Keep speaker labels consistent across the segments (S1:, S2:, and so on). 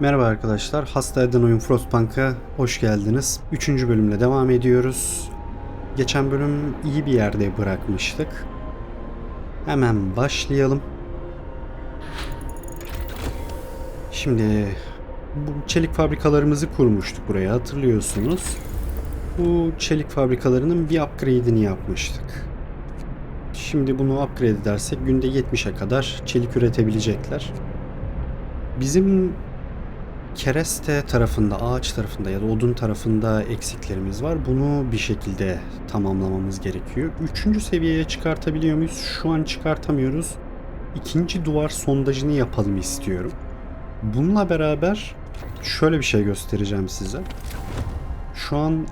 S1: Merhaba arkadaşlar, Hasta Eden Oyun Frostpunk'a hoş geldiniz. 3. bölümle devam ediyoruz. Geçen bölüm iyi bir yerde bırakmıştık. Hemen başlayalım. Şimdi bu çelik fabrikalarımızı kurmuştuk buraya, hatırlıyorsunuz. Bu çelik fabrikalarının bir upgrade'ini yapmıştık. Şimdi bunu upgrade edersek günde 70'e kadar çelik üretebilecekler. Bizim kereste tarafında, ağaç tarafında ya da odun tarafında eksiklerimiz var. Bunu bir şekilde tamamlamamız gerekiyor. 3. seviyeye çıkartabiliyor muyuz? Şu an çıkartamıyoruz. 2. duvar sondajını yapalım istiyorum. Bununla beraber şöyle bir şey göstereceğim size. Şu an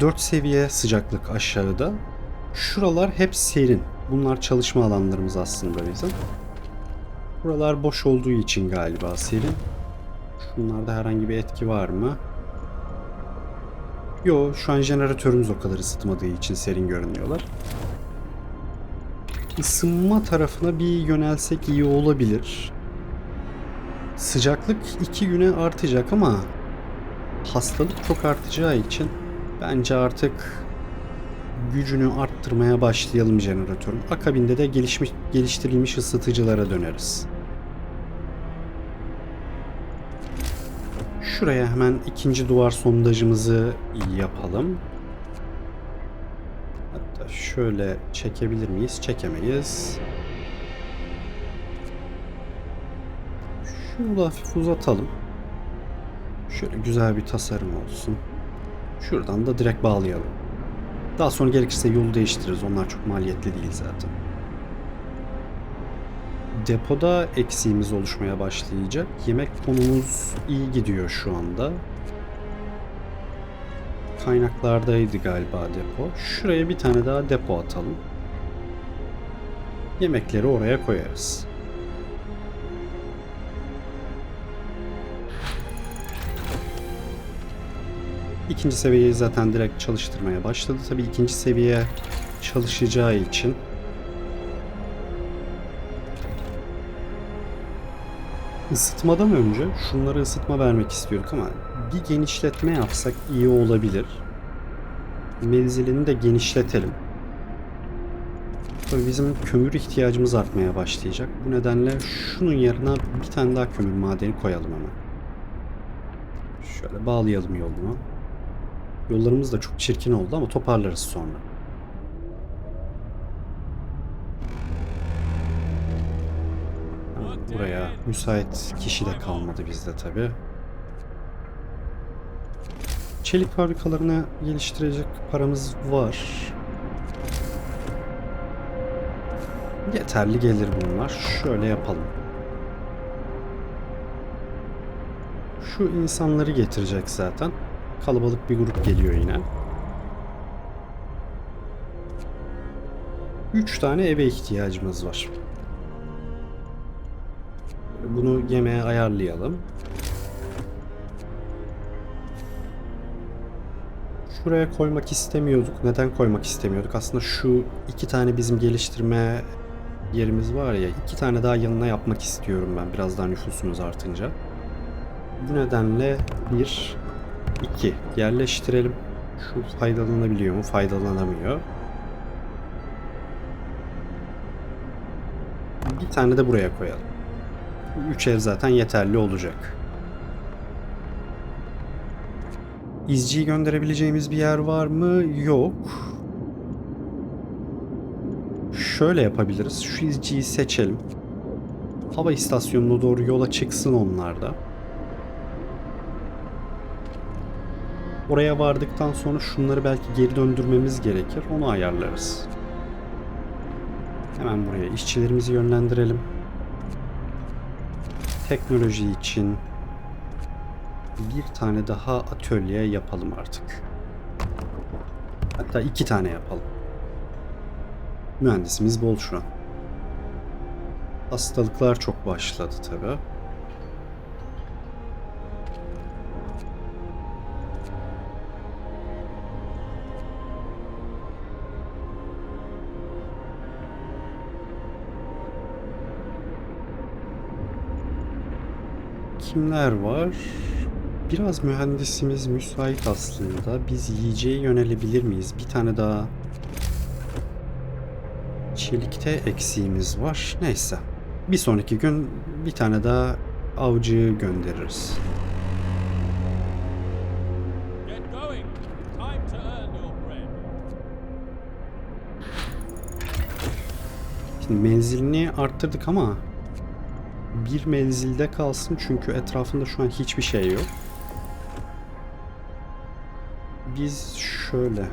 S1: 4 seviye sıcaklık aşağıda. Şuralar hep serin. Bunlar çalışma alanlarımız aslında bizim. Buralar boş olduğu için galiba serin. Bunlarda herhangi bir etki var mı? Yo, şu an jeneratörümüz o kadar ısıtmadığı için serin görünüyorlar. Isınma tarafına bir yönelsek iyi olabilir. Sıcaklık 2 güne artacak ama hastalık çok artacağı için bence artık gücünü arttırmaya başlayalım jeneratörün. Akabinde de geliştirilmiş ısıtıcılara döneriz. Şuraya hemen 2. duvar sondajımızı yapalım. Hatta şöyle çekebilir miyiz? Çekemeyiz. Şunu da hafif uzatalım. Şöyle güzel bir tasarım olsun. Şuradan da direkt bağlayalım. Daha sonra gerekirse yolu değiştiririz. Onlar çok maliyetli değil zaten. Depoda eksiğimiz oluşmaya başlayacak. Yemek konumuz iyi gidiyor şu anda. Kaynaklardaydı galiba depo. Şuraya bir tane daha depo atalım. Yemekleri oraya koyarız. İkinci seviyeyi zaten direkt çalıştırmaya başladı. Tabii ikinci seviye çalışacağı için ısıtmadan önce şunlara ısıtma vermek istiyorduk ama bir genişletme yapsak iyi olabilir. Menzilini de genişletelim. Tabii bizim kömür ihtiyacımız artmaya başlayacak. Bu nedenle şunun yerine bir tane daha kömür madeni koyalım hemen. Şöyle bağlayalım yolunu. Yollarımız da çok çirkin oldu ama toparlarız sonra. Buraya müsait kişi de kalmadı bizde tabi. Çelik fabrikalarını geliştirecek paramız var. Yeterli gelir bunlar. Şöyle yapalım. Şu insanları getirecek zaten. Kalabalık bir grup geliyor yine. 3 tane eve ihtiyacımız var. Bunu yemeğe ayarlayalım. Şuraya koymak istemiyorduk. Neden koymak istemiyorduk? Aslında şu 2 tane bizim geliştirme yerimiz var ya, 2 tane daha yanına yapmak istiyorum ben biraz daha nüfusumuz artınca. Bu nedenle 1, 2 yerleştirelim. Şu faydalanabiliyor mu? Faydalanamıyor. Bir tane de buraya koyalım. 3 ev zaten yeterli olacak. İzciyi gönderebileceğimiz bir yer var mı? Yok. Şöyle yapabiliriz. Şu izciyi seçelim. Hava istasyonuna doğru yola çıksın onlar da. Oraya vardıktan sonra şunları belki geri döndürmemiz gerekir. Onu ayarlarız. Hemen buraya işçilerimizi yönlendirelim. Teknoloji için bir tane daha atölye yapalım artık. Hatta 2 tane yapalım. Mühendisimiz bol şu an. Hastalıklar çok başladı tabi. kimler var? Biraz mühendisimiz müsait aslında. Biz yiyeceğe yönelebilir miyiz? Bir tane daha çelikte eksiğimiz var. Neyse. Bir sonraki gün bir tane daha avcı göndeririz. Şimdi menzilini arttırdık ama bir menzilde kalsın çünkü etrafında şu an hiçbir şey yok. Biz şöyle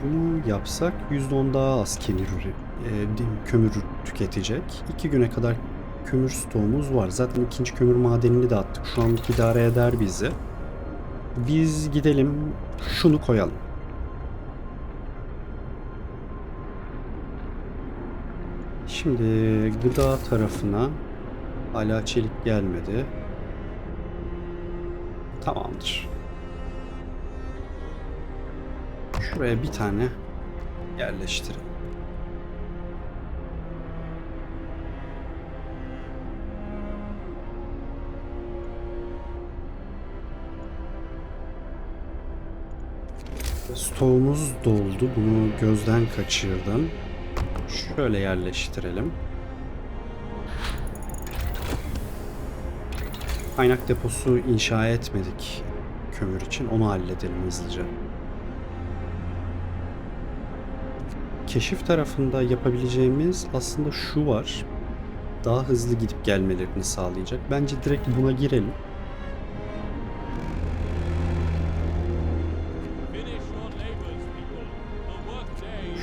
S1: bunu yapsak %10 daha az kömür tüketecek. 2 güne kadar kömür stoğumuz var. Zaten ikinci kömür madenini de attık. Şu anlık idare eder bizi. Biz gidelim şunu koyalım. Şimdi gıda tarafına hala çelik gelmedi. Tamamdır. Şuraya bir tane yerleştirelim. Stoğumuz doldu. Bunu gözden kaçırdım. Şöyle yerleştirelim. Kaynak deposu inşa etmedik kömür için. Onu halledelim hızlıca. Keşif tarafında yapabileceğimiz aslında şu var. Daha hızlı gidip gelmelerini sağlayacak. Bence direkt buna girelim.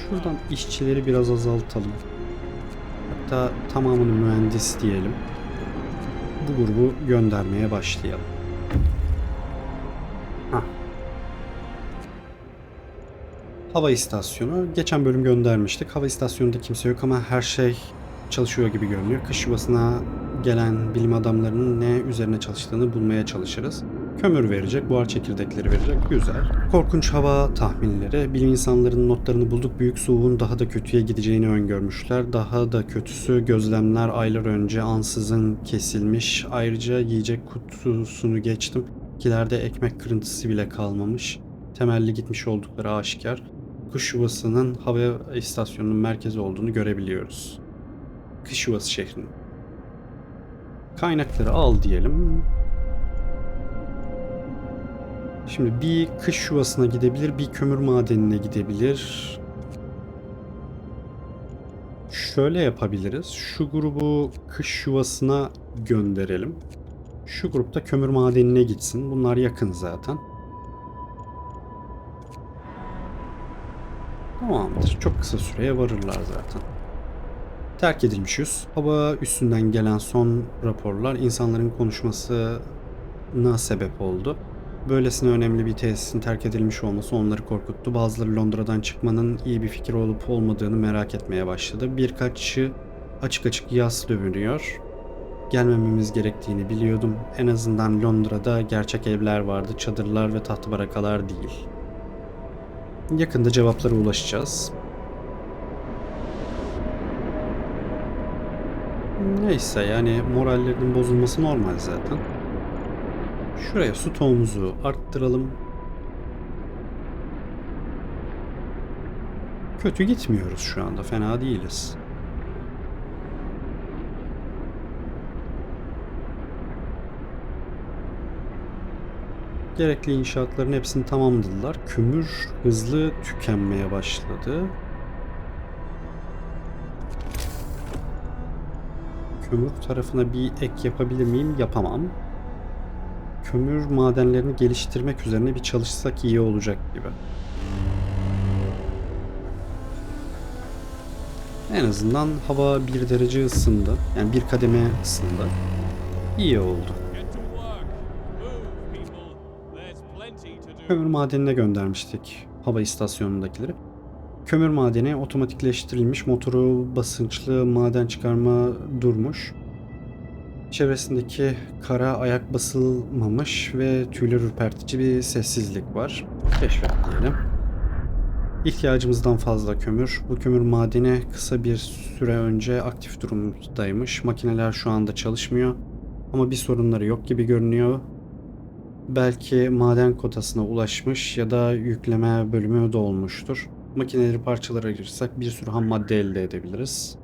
S1: Şuradan işçileri biraz azaltalım. Hatta tamamını mühendis diyelim. Bu grubu göndermeye başlayalım. Hah. Hava istasyonu. Geçen bölüm göndermiştik. Hava istasyonunda kimse yok ama her şey çalışıyor gibi görünüyor. Kış yuvasına gelen bilim adamlarının ne üzerine çalıştığını bulmaya çalışırız. Kömür verecek, buhar çekirdekleri verecek. Güzel. Korkunç hava tahminleri. Bilim insanlarının notlarını bulduk. Büyük soğuğun daha da kötüye gideceğini öngörmüşler. Daha da kötüsü gözlemler aylar önce ansızın kesilmiş. Ayrıca yiyecek kutusunu geçtim. Kilerde ekmek kırıntısı bile kalmamış. Temelli gitmiş oldukları aşikar. Kuş yuvasının hava istasyonunun merkezi olduğunu görebiliyoruz. Kış yuvası şehrinin. Kaynakları al diyelim. Şimdi bir kış yuvasına gidebilir, bir kömür madenine gidebilir. Şöyle yapabiliriz. Şu grubu kış yuvasına gönderelim. Şu grupta kömür madenine gitsin. Bunlar yakın zaten. Tamamdır. Çok kısa süreye varırlar zaten. Terk edilmiş yüz. Hava üstünden gelen son raporlar insanların konuşmasına sebep oldu. Böylesine önemli bir tesisin terk edilmiş olması onları korkuttu. Bazıları Londra'dan çıkmanın iyi bir fikir olup olmadığını merak etmeye başladı. Birkaçı açık açık yas dövünüyor. Gelmememiz gerektiğini biliyordum. En azından Londra'da gerçek evler vardı, çadırlar ve tahta barakalar değil. Yakında cevaplara ulaşacağız. Neyse yani morallerinin bozulması normal zaten. Şuraya stoğumuzu arttıralım. Kötü gitmiyoruz şu anda. Fena değiliz. Gerekli inşaatların hepsini tamamladılar. Kömür hızlı tükenmeye başladı. Kömür tarafına bir ek yapabilir miyim? Yapamam. Kömür madenlerini geliştirmek üzerine bir çalışsak iyi olacak gibi. En azından hava 1 derece ısındı. Yani bir kademe ısındı. İyi oldu. Kömür madenine göndermiştik hava istasyonundakileri. Kömür madeni otomatikleştirilmiş, motoru basınçlı maden çıkarma durmuş. Çevresindeki kara ayak basılmamış ve tüyler ürpertici bir sessizlik var. Keşfet diyelim. İhtiyacımızdan fazla kömür. Bu kömür madeni kısa bir süre önce aktif durumdaymış. Makineler şu anda çalışmıyor. Ama bir sorunları yok gibi görünüyor. Belki maden kotasına ulaşmış ya da yükleme bölümü dolmuştur. Makineleri parçalara ayırırsak bir sürü ham madde elde edebiliriz.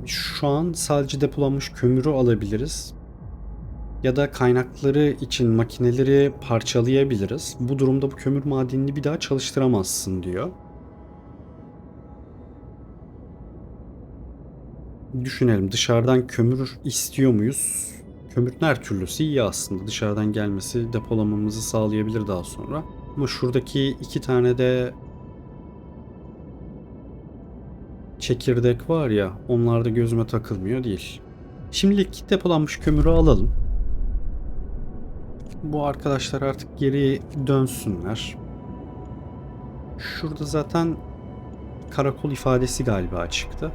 S1: Şu an sadece depolanmış kömürü alabiliriz. Ya da kaynakları için makineleri parçalayabiliriz. Bu durumda bu kömür madenini bir daha çalıştıramazsın diyor. Düşünelim, dışarıdan kömür istiyor muyuz? Kömürün her türlüsü iyi aslında. Dışarıdan gelmesi depolamamızı sağlayabilir daha sonra. Ama şuradaki iki tane de çekirdek var ya, onlar da gözüme takılmıyor değil. Şimdilik depolanmış kömürü alalım. Bu arkadaşlar artık geri dönsünler. Şurada zaten karakol ifadesi galiba çıktı.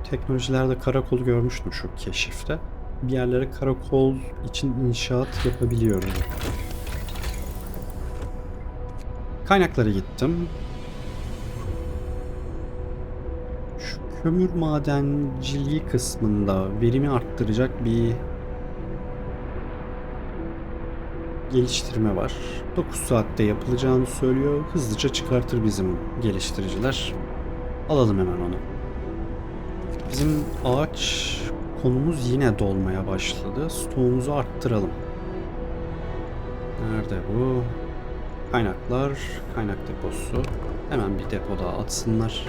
S1: Teknolojilerde karakol görmüştüm şu keşifte. Bir yerlere karakol için inşaat yapabiliyorum. Kaynaklara gittim. Şu kömür madenciliği kısmında verimi arttıracak bir geliştirme var. 9 saatte yapılacağını söylüyor. Hızlıca çıkartır bizim geliştiriciler. Alalım hemen onu. Bizim ağaç konumuz yine dolmaya başladı. Stoğumuzu arttıralım. Nerede bu? Kaynaklar, kaynak deposu. Hemen bir depoda atsınlar.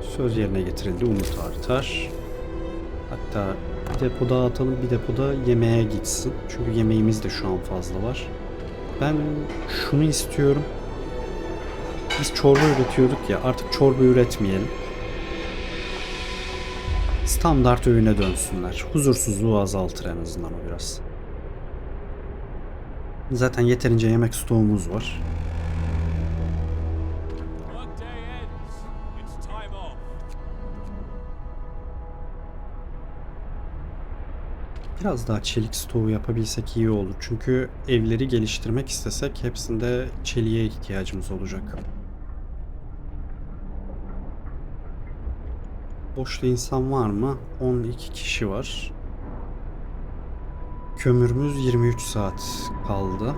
S1: Söz yerine getirildi, umut artar. Hatta bir depoda atalım, bir depoda yemeğe gitsin. Çünkü yemeğimiz de şu an fazla var. Ben şunu istiyorum. Biz çorba üretiyorduk ya, artık çorba üretmeyelim. Standart öğüne dönsünler. Huzursuzluğu azaltır en azından o biraz. Zaten yeterince yemek stoğumuz var. Biraz daha çelik stoğu yapabilsek iyi olur. Çünkü evleri geliştirmek istesek hepsinde çeliğe ihtiyacımız olacak. Boşta insan var mı? 12 kişi var. Kömürümüz 23 saat kaldı.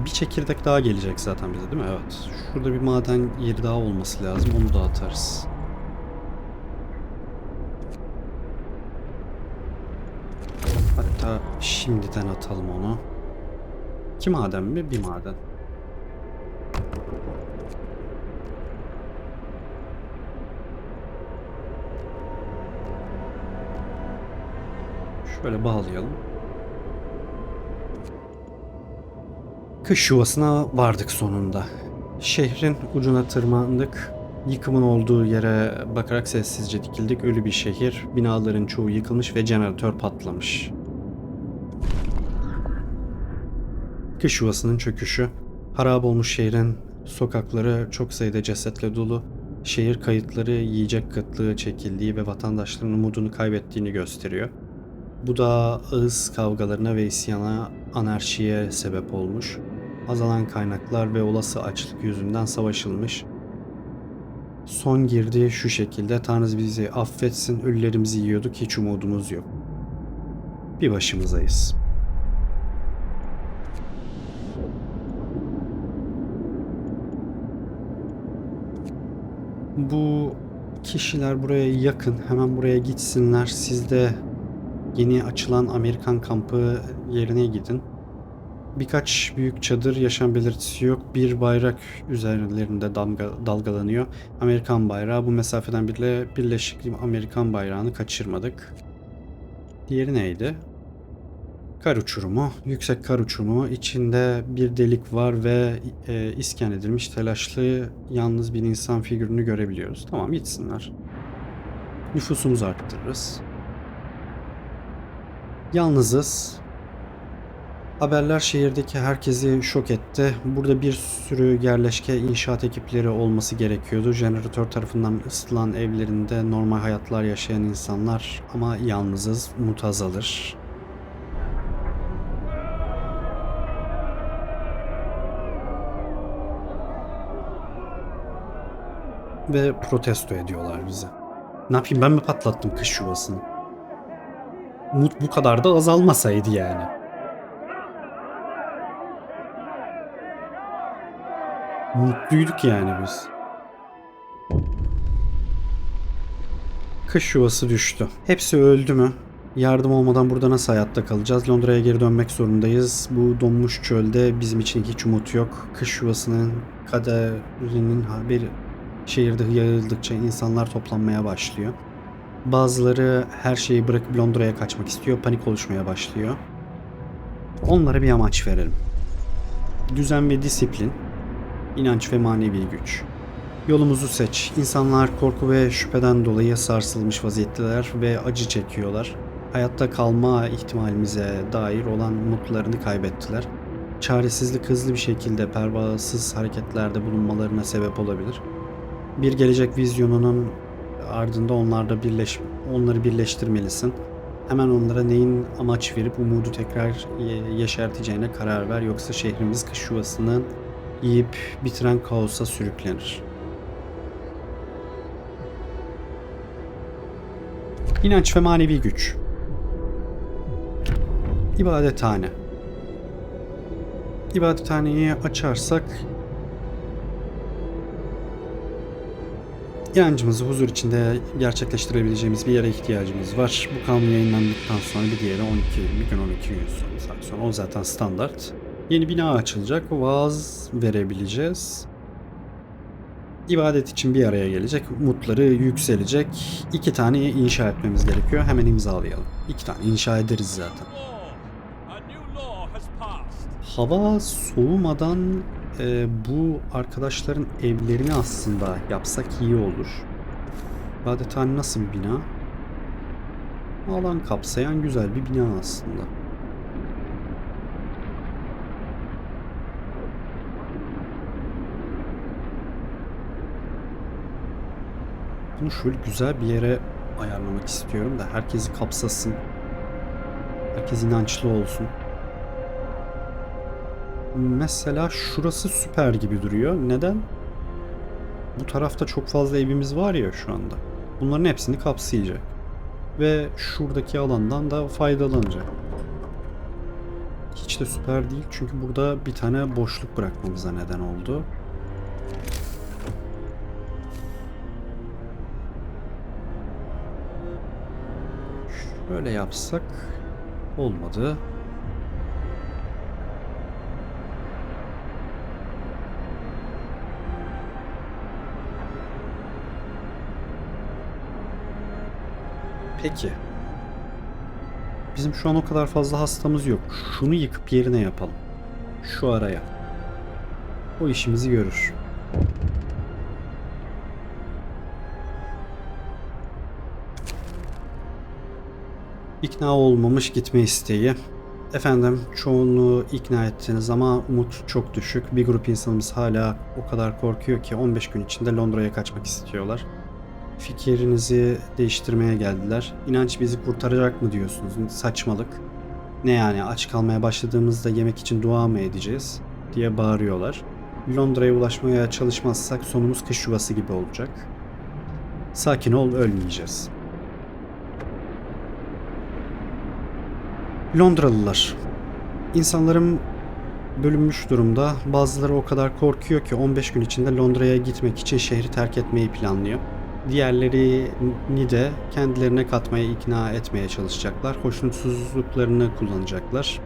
S1: Bir çekirdek daha gelecek zaten bize, değil mi? Evet. Şurada bir maden yeri daha olması lazım. Onu da atarız. Hatta şimdiden atalım onu. 2 maden mi? Bir maden. Şöyle bağlayalım. Kış yuvasına vardık sonunda. Şehrin ucuna tırmandık. Yıkımın olduğu yere bakarak sessizce dikildik. Ölü bir şehir. Binaların çoğu yıkılmış ve jeneratör patlamış. Kış yuvasının çöküşü. Harap olmuş şehrin sokakları çok sayıda cesetle dolu. Şehir kayıtları yiyecek kıtlığı çekildiği ve vatandaşların umudunu kaybettiğini gösteriyor. Bu da ağız kavgalarına ve isyana, anarşiye sebep olmuş. Azalan kaynaklar ve olası açlık yüzünden savaşılmış. Son girdi şu şekilde: Tanrı bizi affetsin, ölülerimizi yiyorduk, hiç umudumuz yok. Bir başımızayız. Bu kişiler buraya yakın, hemen buraya gitsinler. Siz de yeni açılan Amerikan kampı yerine gidin. Birkaç büyük çadır, yaşam belirtisi yok. Bir bayrak üzerlerinde dalgalanıyor. Amerikan bayrağı. Bu mesafeden bile Birleşik Amerikan bayrağını kaçırmadık. Diğeri neydi? Kar uçurumu. Yüksek kar uçurumu. İçinde bir delik var ve iskan edilmiş telaşlı yalnız bir insan figürünü görebiliyoruz. Tamam, gitsinler. Nüfusumuzu arttırırız. Yalnızız. Haberler şehirdeki herkesi şok etti. Burada bir sürü yerleşke inşaat ekipleri olması gerekiyordu. Jeneratör tarafından ısıtılan evlerinde normal hayatlar yaşayan insanlar, ama yalnızız, umut azalır. ve protesto ediyorlar bizi. Ne yapayım, ben mi patlattım kış yuvasını? Umut bu kadar da azalmasaydı yani. Mutluyduk yani biz. Kış yuvası düştü. Hepsi öldü mü? Yardım olmadan burada nasıl hayatta kalacağız? Londra'ya geri dönmek zorundayız. Bu donmuş çölde bizim için hiç umut yok. Kış yuvasının kaderinin haberi şehirde yayıldıkça insanlar toplanmaya başlıyor. Bazıları her şeyi bırakıp Londra'ya kaçmak istiyor. Panik oluşmaya başlıyor. Onlara bir amaç verelim. Düzen ve disiplin, inanç ve manevi güç. Yolumuzu seç. İnsanlar korku ve şüpheden dolayı sarsılmış vaziyetteler ve acı çekiyorlar. Hayatta kalma ihtimalimize dair olan umutlarını kaybettiler. Çaresizlik hızlı bir şekilde pervasız hareketlerde bulunmalarına sebep olabilir. Bir gelecek vizyonunun ardında onları birleştirmelisin. Hemen onlara neyin amaç verip umudu tekrar yeşerteceğine karar ver. Yoksa şehrimiz kış yuvasını yiyip bitiren kaosa sürüklenir. İnanç ve manevi güç. İbadethane. İbadethaneyi açarsak inancımızı huzur içinde gerçekleştirebileceğimiz bir yere ihtiyacımız var. Bu kanun yayınlandıktan sonra bir diğeri bir gün 12 gün sonra. O zaten standart. Yeni bina açılacak. Vaaz verebileceğiz. İbadet için bir araya gelecek. Umutları yükselecek. 2 tane inşa etmemiz gerekiyor. Hemen imzalayalım. 2 tane inşa ederiz zaten. Hava soğumadan bu arkadaşların evlerini aslında yapsak iyi olur. İbadethane nasıl bir bina? Alan kapsayan güzel bir bina aslında. Bunu şöyle güzel bir yere ayarlamak istiyorum da herkesi kapsasın. Herkes inançlı olsun. Mesela şurası süper gibi duruyor. Neden? Bu tarafta çok fazla evimiz var ya şu anda. Bunların hepsini kapsayacak. Ve şuradaki alandan da faydalanacak. Hiç de süper değil çünkü burada bir tane boşluk bırakmamıza neden oldu. Şöyle yapsak olmadı. Peki. Bizim şu an o kadar fazla hastamız yok. Şunu yıkıp yerine yapalım. Şu araya. O işimizi görür. İkna olmamış gitme isteği. Efendim, çoğunluğu ikna ettiniz ama umut çok düşük. Bir grup insanımız hala o kadar korkuyor ki 15 gün içinde Londra'ya kaçmak istiyorlar. Fikirinizi değiştirmeye geldiler. İnanç bizi kurtaracak mı diyorsunuz? Saçmalık. Ne yani, aç kalmaya başladığımızda yemek için dua mı edeceğiz diye bağırıyorlar. Londra'ya ulaşmaya çalışmazsak sonumuz kış yuvası gibi olacak. Sakin ol, ölmeyeceğiz. Londralılar. İnsanlarım bölünmüş durumda. Bazıları o kadar korkuyor ki 15 gün içinde Londra'ya gitmek için şehri terk etmeyi planlıyor. Diğerlerini de kendilerine katmaya ikna etmeye çalışacaklar. Hoşnutsuzluklarını kullanacaklar.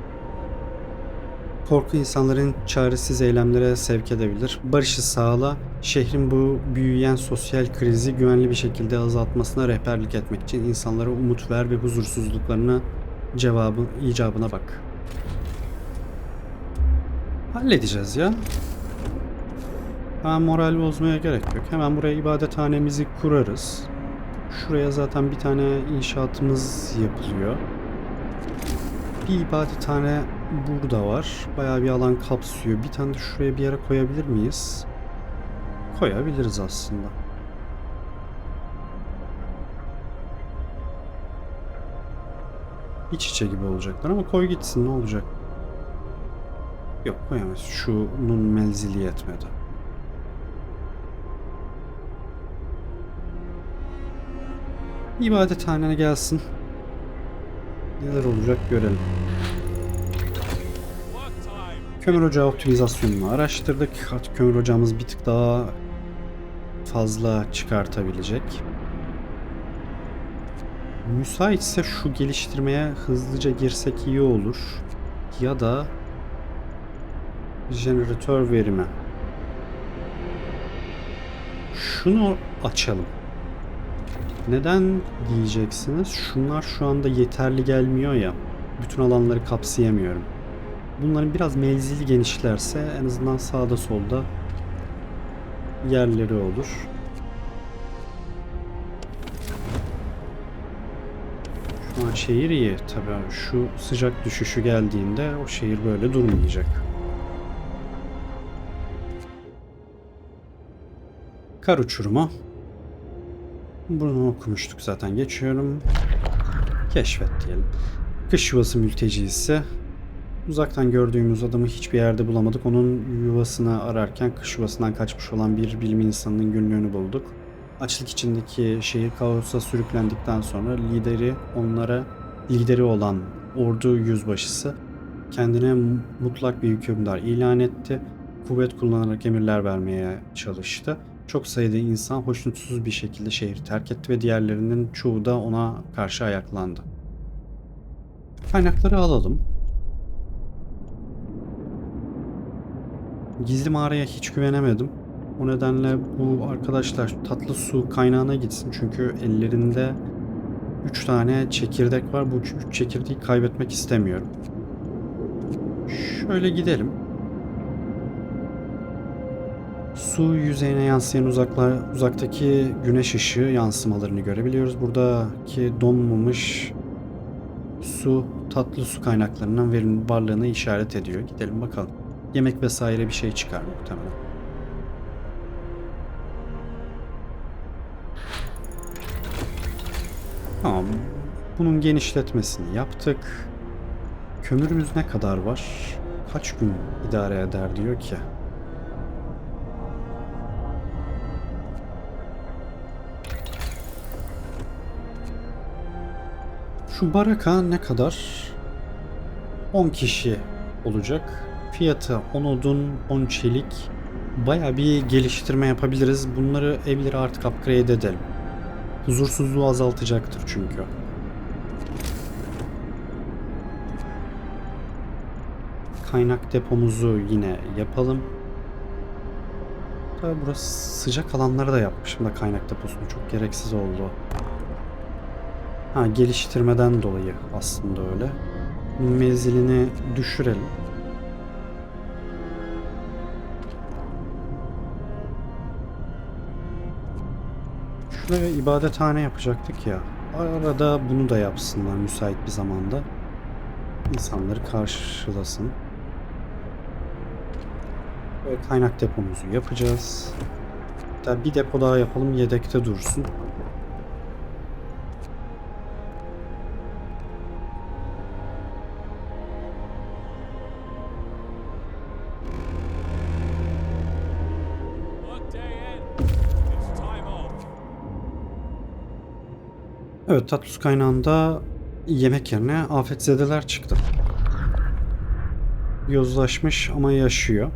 S1: Korku insanların çaresiz eylemlere sevk edebilir. Barışı sağla, şehrin bu büyüyen sosyal krizi güvenli bir şekilde azaltmasına rehberlik etmek için insanlara umut ver ve huzursuzluklarına icabına bak. Halledeceğiz ya. Hemen moral bozmaya gerek yok. Hemen buraya ibadethanemizi kurarız. Şuraya zaten bir tane inşaatımız yapılıyor. Bir ibadethane burada var. Bayağı bir alan kapsıyor. Bir tane de şuraya bir yere koyabilir miyiz? Koyabiliriz aslında. İç içe gibi olacaklar ama koy gitsin, ne olacak? Yok, koyamayız. Şunun menzili yetmedi. İbadethanene gelsin. Neler olacak görelim. Kömür ocağı optimizasyonunu araştırdık. Artık kömür ocağımız bir tık daha fazla çıkartabilecek. Müsaitse şu geliştirmeye hızlıca girsek iyi olur. Ya da jeneratör verimi. Şunu açalım. Neden diyeceksiniz? Şunlar şu anda yeterli gelmiyor ya. Bütün alanları kapsayamıyorum. Bunların biraz menzili genişlerse en azından sağda solda yerleri olur. Şu an şehir iyi. Tabii şu sıcak düşüşü geldiğinde o şehir böyle durmayacak. Kar uçurumu. Bunu okumuştuk zaten. Geçiyorum. Keşfet diyelim. Kış yuvası mültecisi. Uzaktan gördüğümüz adamı hiçbir yerde bulamadık. Onun yuvasını ararken kış yuvasından kaçmış olan bir bilim insanının günlüğünü bulduk. Açlık içindeki şehir kaosa sürüklendikten sonra lideri olan ordu yüzbaşısı kendine mutlak bir hükümdar ilan etti. Kuvvet kullanarak emirler vermeye çalıştı. Çok sayıda insan hoşnutsuz bir şekilde şehri terk etti ve diğerlerinin çoğu da ona karşı ayaklandı. Kaynakları alalım. Gizli mağaraya hiç güvenemedim. O nedenle bu arkadaşlar tatlı su kaynağına gitsin. Çünkü ellerinde 3 tane çekirdek var. Bu 3 çekirdeği kaybetmek istemiyorum. Şöyle gidelim. Su yüzeyine yansıyan uzaktaki güneş ışığı yansımalarını görebiliyoruz. Buradaki donmamış su tatlı su kaynaklarının varlığını işaret ediyor. Gidelim bakalım. Yemek vesaire bir şey çıkar muhtemelen. Tamam. Bunun genişletmesini yaptık. Kömürümüz ne kadar var? Kaç gün idare eder diyor ki. Şu baraka ne kadar? 10 kişi olacak. Fiyatı 10 odun, 10 çelik. Baya bir geliştirme yapabiliriz. Bunları evleri artık upgrade edelim. Huzursuzluğu azaltacaktır çünkü. Kaynak depomuzu yine yapalım. Tabii burası sıcak alanları da yapmışım da kaynak deposunu. Çok gereksiz oldu. Ha, geliştirmeden dolayı aslında öyle. Menzilini düşürelim. Şuraya ibadethane yapacaktık ya. Arada bunu da yapsınlar müsait bir zamanda. İnsanları karşılasın. Ve kaynak depomuzu yapacağız. Hatta bir depo daha yapalım, yedekte dursun. Evet, tatlı su kaynağında yemek yerine afetzedeler çıktı. Yozlaşmış ama yaşıyor.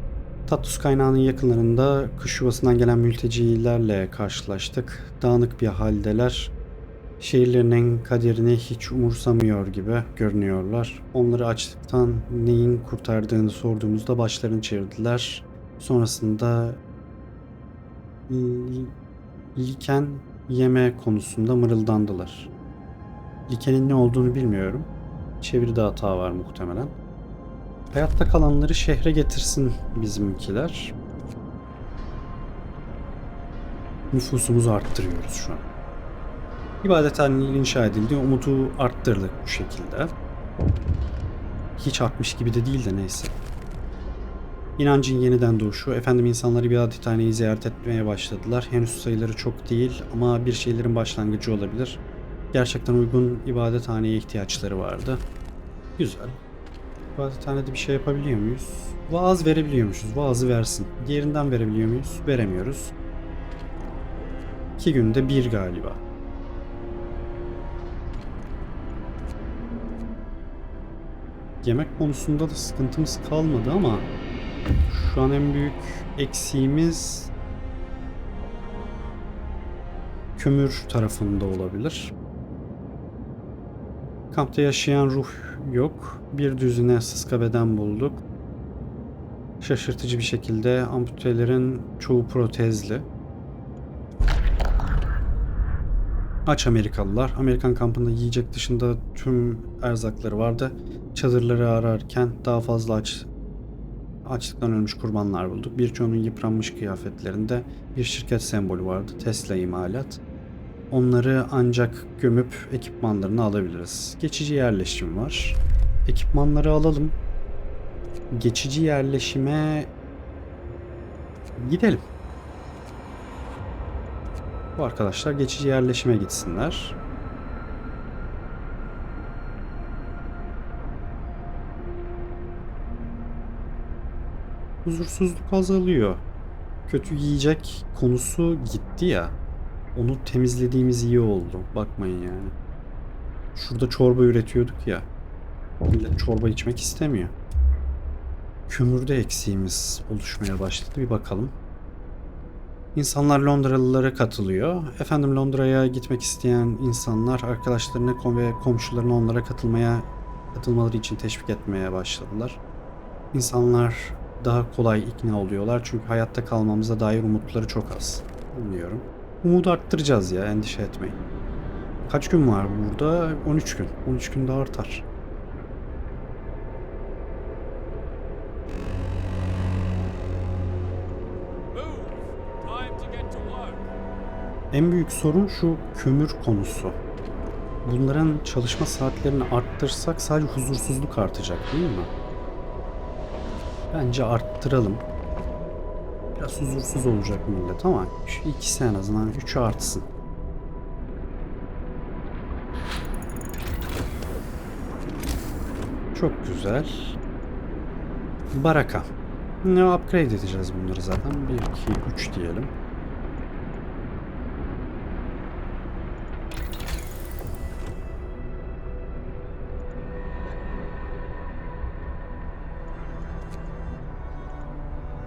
S1: Tatlı su kaynağının yakınlarında kış yuvasından gelen mültecilerle karşılaştık. Dağınık bir haldeler. Şehirlerinin kaderini hiç umursamıyor gibi görünüyorlar. Onları açlıktan neyin kurtardığını sorduğumuzda başlarını çevirdiler. Sonrasında liken yeme konusunda mırıldandılar. Likenin ne olduğunu bilmiyorum. Çeviride hata var muhtemelen. Hayatta kalanları şehre getirsin bizimkiler. Nüfusumuzu arttırıyoruz şu an. İbadethanenin inşa edildiği umudu arttırdık bu şekilde. Hiç artmış gibi de değil de neyse. İnancın yeniden doğuşu. Efendim insanları ibadethaneyi ziyaret etmeye başladılar. Henüz sayıları çok değil ama bir şeylerin başlangıcı olabilir. Gerçekten uygun ibadethaneye ihtiyaçları vardı. Güzel. İbadethanede bir şey yapabiliyor muyuz? Vaaz verebiliyormuşuz. Vaazı versin. Diğerinden verebiliyor muyuz? Veremiyoruz. 2 günde bir galiba. Yemek konusunda da sıkıntımız kalmadı ama şu an en büyük eksiğimiz kömür tarafında olabilir. Kampta yaşayan ruh yok. Bir düzine sıska beden bulduk. Şaşırtıcı bir şekilde amputelerin çoğu protezli. Aç Amerikalılar. Amerikan kampında yiyecek dışında tüm erzakları vardı. Çadırları ararken daha fazla açlıktan ölmüş kurbanlar bulduk. Birçoğunun yıpranmış kıyafetlerinde bir şirket sembolü vardı. Tesla imalat. Onları ancak gömüp ekipmanlarını alabiliriz. Geçici yerleşim var. Ekipmanları alalım. Geçici yerleşime gidelim. Bu arkadaşlar geçici yerleşime gitsinler. Huzursuzluk azalıyor. Kötü yiyecek konusu gitti ya. Onu temizlediğimiz iyi oldu. Bakmayın yani. Şurada çorba üretiyorduk ya. Millet çorba içmek istemiyor. Kömürde eksiğimiz oluşmaya başladı. Bir bakalım. İnsanlar Londralılara katılıyor. Efendim Londra'ya gitmek isteyen insanlar arkadaşlarını ve komşularını onlara katılmaları için teşvik etmeye başladılar. İnsanlar daha kolay ikna oluyorlar çünkü hayatta kalmamıza dair umutları çok az. Anlıyorum. Umudu arttıracağız ya, endişe etmeyin. Kaç gün var burada? 13 gün. 13 günde artar. En büyük sorun şu kömür konusu. Bunların çalışma saatlerini arttırsak sadece huzursuzluk artacak değil mi? Bence arttıralım. Biraz huzursuz olacak millet ama şu ikisi en azından 3'ü artsın. Çok güzel. Baraka. Ne upgrade edeceğiz bunları zaten. 1, 2, 3 diyelim.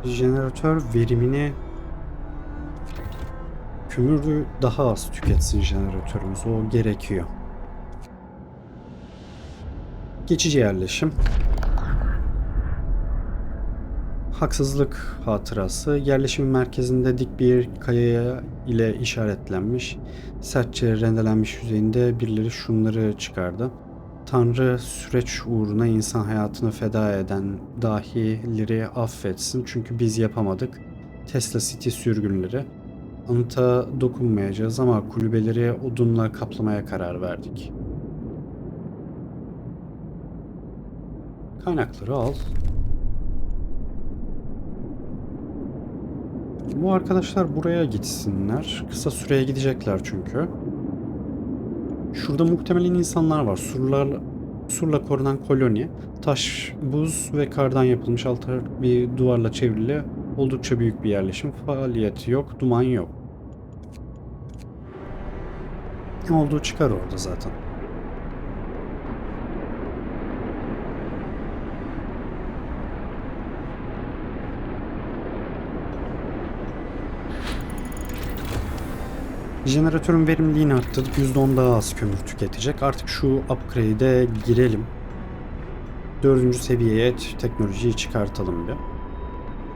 S1: Jeneratör verimini kömürü daha az tüketsin jeneratörümüz. O gerekiyor. Geçici yerleşim. Haksızlık hatırası. Yerleşimin merkezinde dik bir kaya ile işaretlenmiş. Sertçe rendelenmiş yüzeyinde birileri şunları çıkardı. Tanrı süreç uğruna insan hayatını feda eden dahileri affetsin çünkü biz yapamadık. Tesla City sürgünleri. Anıta dokunmayacağız ama kulübeleri odunla kaplamaya karar verdik. Kaynakları al. Bu arkadaşlar buraya gitsinler. Kısa süreye gidecekler çünkü. Şurada muhtemelen insanlar var. Surla korunan koloni. Taş, buz ve kardan yapılmış altar bir duvarla çevrili oldukça büyük bir yerleşim. Faaliyeti yok, duman yok. Ne olduğu çıkar orada zaten. Jeneratörün verimliliğini arttırdık. %10 daha az kömür tüketecek. Artık şu upgrade'e girelim. 4. seviyeye teknolojiyi çıkartalım bir.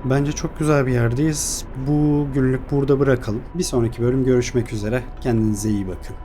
S1: Bence çok güzel bir yerdeyiz. Bu günlük burada bırakalım. Bir sonraki bölüm görüşmek üzere. Kendinize iyi bakın.